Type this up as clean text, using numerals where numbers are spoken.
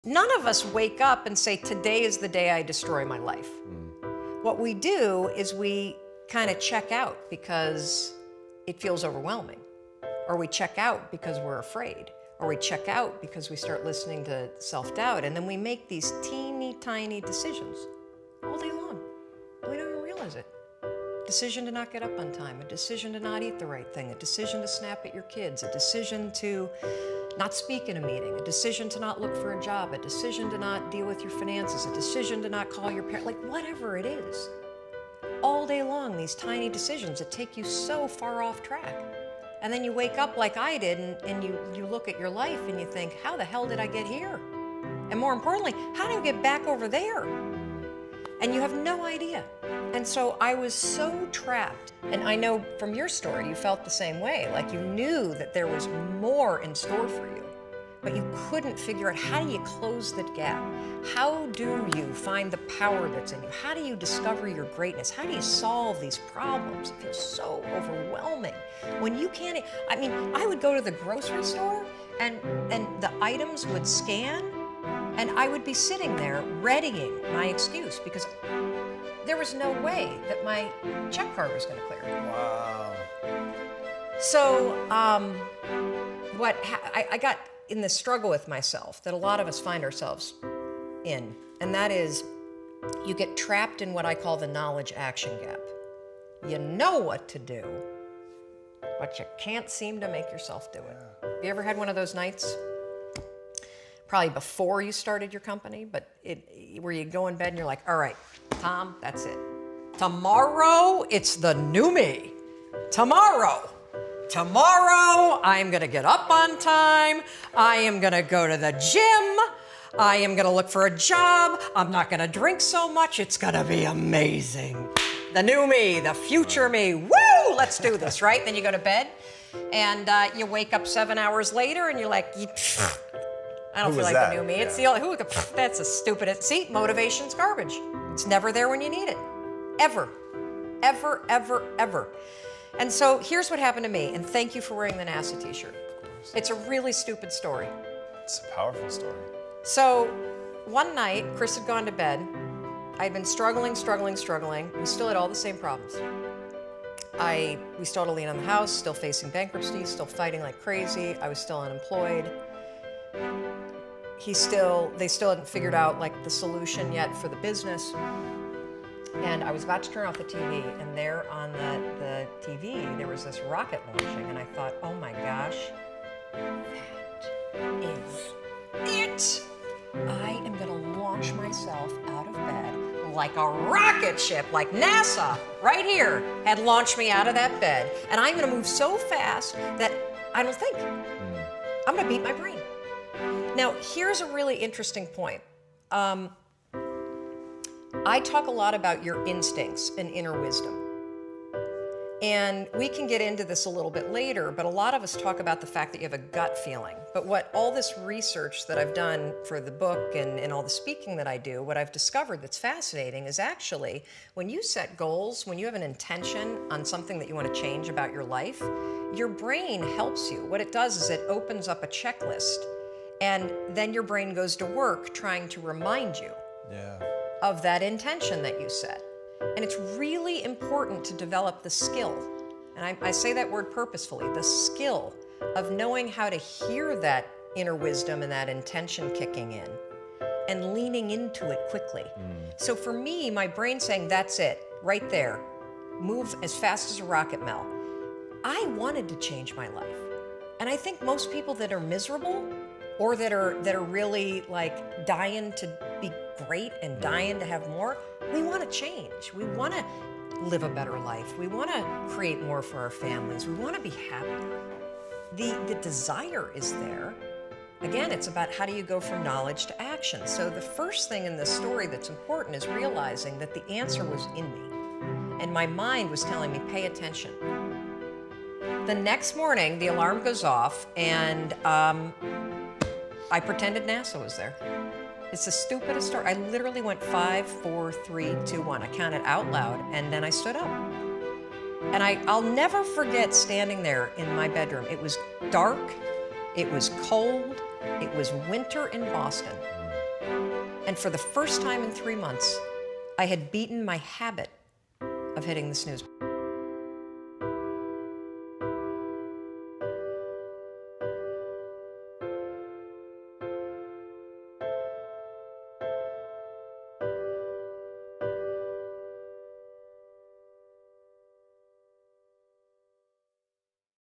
None of us wake up and say, today is the day I destroy my life. What we do is we kind of check out because it feels overwhelming, or we check out because we're afraid, or we check out because we start listening to self-doubt, and then we make these teeny tiny decisions all day long. We don't even realize it. Decision to not get up on time, a decision to not eat the right thing, a decision to snap at your kids, a decision to not speak in a meeting, a decision to not look for a job, a decision to not deal with your finances, a decision to not call your parents, like whatever it is. All day long, these tiny decisions that take you so far off track. And then you wake up like I did and you look at your life and you think, how the hell did I get here? And more importantly, how do I get back over there? And you have no idea. And so I was so trapped. And I know from your story, you felt the same way. Like you knew that there was more in store for you, but you couldn't figure out, how do you close that gap? How do you find the power that's in you? How do you discover your greatness? How do you solve these problems? It feels so overwhelming when you can't. I mean, I would go to the grocery store and the items would scan, and I would be sitting there readying my excuse because there was no way that my check card was going to clear. Wow. So I got in this struggle with myself that a lot of us find ourselves in, and that is you get trapped in what I call the knowledge action gap. You know what to do, but you can't seem to make yourself do it. Have you ever had one of those nights? Probably before you started your company, but where you go in bed and you're like, all right, Tom, that's it. Tomorrow, it's the new me. Tomorrow, I'm gonna get up on time. I am gonna go to the gym. I am gonna look for a job. I'm not gonna drink so much. It's gonna be amazing. The new me, the future me. Woo! Let's do this, right? Then you go to bed and you wake up 7 hours later and you're like, I don't feel like the new me. It's the only, that's a stupid, see, motivation's garbage. It's never there when you need it. Ever, ever, ever, ever. And so here's what happened to me, and thank you for wearing the NASA t-shirt. It's a really stupid story. It's a powerful story. So one night, Chris had gone to bed. I'd been struggling. We still had all the same problems. We still had a lien on the house, still facing bankruptcy, still fighting like crazy. I was still unemployed. They still hadn't figured out like the solution yet for the business. And I was about to turn off the TV, and there on the TV, there was this rocket launching, and I thought, oh my gosh, that is it. I am gonna launch myself out of bed like a rocket ship, like NASA right here had launched me out of that bed. And I'm gonna move so fast that I don't think. I'm gonna beat my brain. Now, here's a really interesting point. I talk a lot about your instincts and inner wisdom. And we can get into this a little bit later, but a lot of us talk about the fact that you have a gut feeling. But what all this research that I've done for the book and all the speaking that I do, what I've discovered that's fascinating is actually when you set goals, when you have an intention on something that you want to change about your life, your brain helps you. What it does is it opens up a checklist, and then your brain goes to work trying to remind you of that intention that you set. And it's really important to develop the skill, and I say that word purposefully, the skill of knowing how to hear that inner wisdom and that intention kicking in and leaning into it quickly. So for me, my brain saying, that's it, right there, move as fast as a rocket, Mel. I wanted to change my life. And I think most people that are miserable or that are really like dying to be great and dying to have more, we want to change. We want to live a better life. We want to create more for our families. We want to be happier. The desire is there. Again, it's about how do you go from knowledge to action. So the first thing in this story that's important is realizing that the answer was in me. And my mind was telling me, pay attention. The next morning, the alarm goes off, and I pretended NASA was there. It's the stupidest story. I literally went 5, 4, 3, 2, 1. I counted out loud, and then I stood up. And I'll never forget standing there in my bedroom. It was dark, it was cold, it was winter in Boston. And for the first time in 3 months, I had beaten my habit of hitting the snooze.